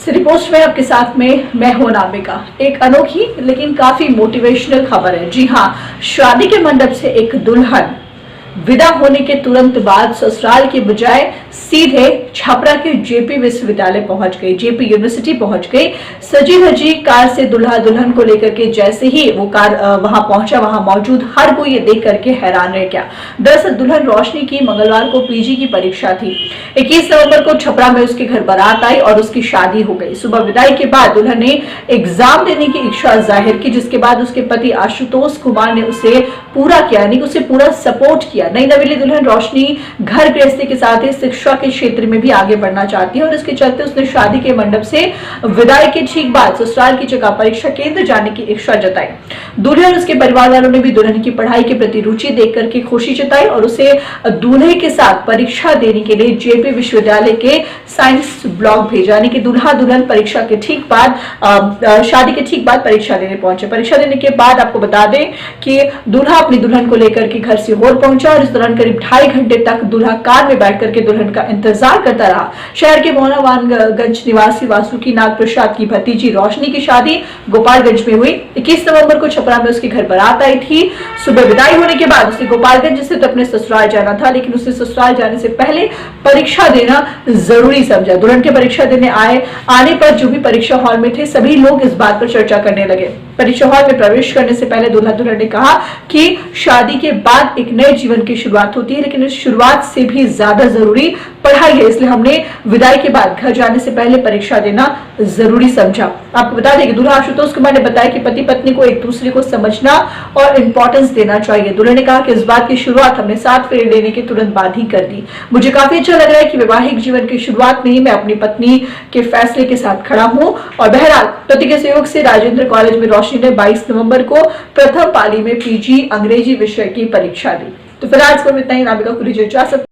City post में आपके साथ में मैं हूं नामिका। एक अनोखी लेकिन काफी मोटिवेशनल खबर है। जी हां, शादी के मंडप से एक दुल्हन विदा होने के तुरंत बाद ससुराल के बजाय सीधे छपरा के जेपी विश्वविद्यालय पहुंच गई, जेपी यूनिवर्सिटी पहुंच गई। सजी धजी कार से दूल्हा दुल्हन को लेकर के जैसे ही वो कार वहां पहुंचा, वहां मौजूद हर कोई ये देख करके हैरान रह गया। दरअसल दुल्हन रोशनी की मंगलवार को पीजी की परीक्षा थी। 21 नवंबर को छपरा में उसके घर बारात आई और उसकी शादी हो गई। सुबह विदाई के बाद दुल्हन ने एग्जाम देने की इच्छा जाहिर की, जिसके बाद उसके पति आशुतोष कुमार ने उसे पूरा किया, यानी उसे पूरा सपोर्ट किया। नई नवेली दुल्हन रोशनी घर गृहस्थी के साथ ही शिक्षा के क्षेत्र में भी आगे बढ़ना चाहती है और इसके चलते उसने शादी के मंडप से विदाई के ठीक बाद ससुराल की जगह परीक्षा केंद्र जाने की इच्छा जताई। दूल्हे और उसके परिवार वालों ने भी दुल्हन की पढ़ाई के प्रति रुचि देख करके खुशी जताई और उसे दूल्हे के साथ परीक्षा देने के लिए जेपी विश्वविद्यालय के साइंस ब्लॉक भेजा, यानी कि दूल्हा दुल्हन परीक्षा के ठीक बाद शादी के ठीक बाद परीक्षा देने पहुंचे। परीक्षा देने के बाद आपको बता दें कि दूल्हा अपनी दुल्हन को लेकर के घर सीहोर पहुंचा और इस दौरान करीब 2.5 घंटे तक दूल्हा कार में बैठ करके दुल्हन का इंतजार करता रहा। शहर के मोहनावानगंज निवासी वासुकी नाग प्रसाद की भतीजी रोशनी की शादी गोपालगंज में हुई। 21 नवंबर को छपरा में उसके घर बारात आई थी। सुबह विदाई होने के बाद उसे गोपालगंज स्थित अपने ससुराल जाना था, लेकिन उसे ससुराल जाने से पहले परीक्षा देना जरूरी समझा। दुल्हन के परीक्षा देने आने पर जो भी परीक्षा हॉल में थे सभी लोग इस बात पर चर्चा करने लगे। परीक्षा हॉल में प्रवेश करने से पहले दूल्हा दुल्हन ने कहा कि शादी के बाद एक नए जीवन की शुरुआत होती है, लेकिन इस शुरुआत से भी ज्यादा जरूरी पढ़ाई है, इसलिए हमने विदाई के बाद घर जाने से पहले परीक्षा देना जरूरी समझा। आपको बता दें कि दूल्हा आशुतोष कुमार ने बताया कि पति पत्नी को एक दूसरे को समझना और इंपॉर्टेंस देना चाहिए। दूल्हे ने कहा कि इस बात की शुरुआत हमने 7 फेरे लेने के तुरंत बाद ही कर दी। मुझे काफी अच्छा लग रहा है कि वैवाहिक जीवन की शुरुआत में ही मैं अपनी पत्नी के फैसले के साथ खड़ा हूं। और बहरहाल पति के सहयोग से राजेंद्र कॉलेज में रोशनी ने 22 नवंबर को प्रथम पाली में पीजी अंग्रेजी विषय की परीक्षा दी। तो फिर आज को इतना ही। नामिका को दीजिए इजाजत।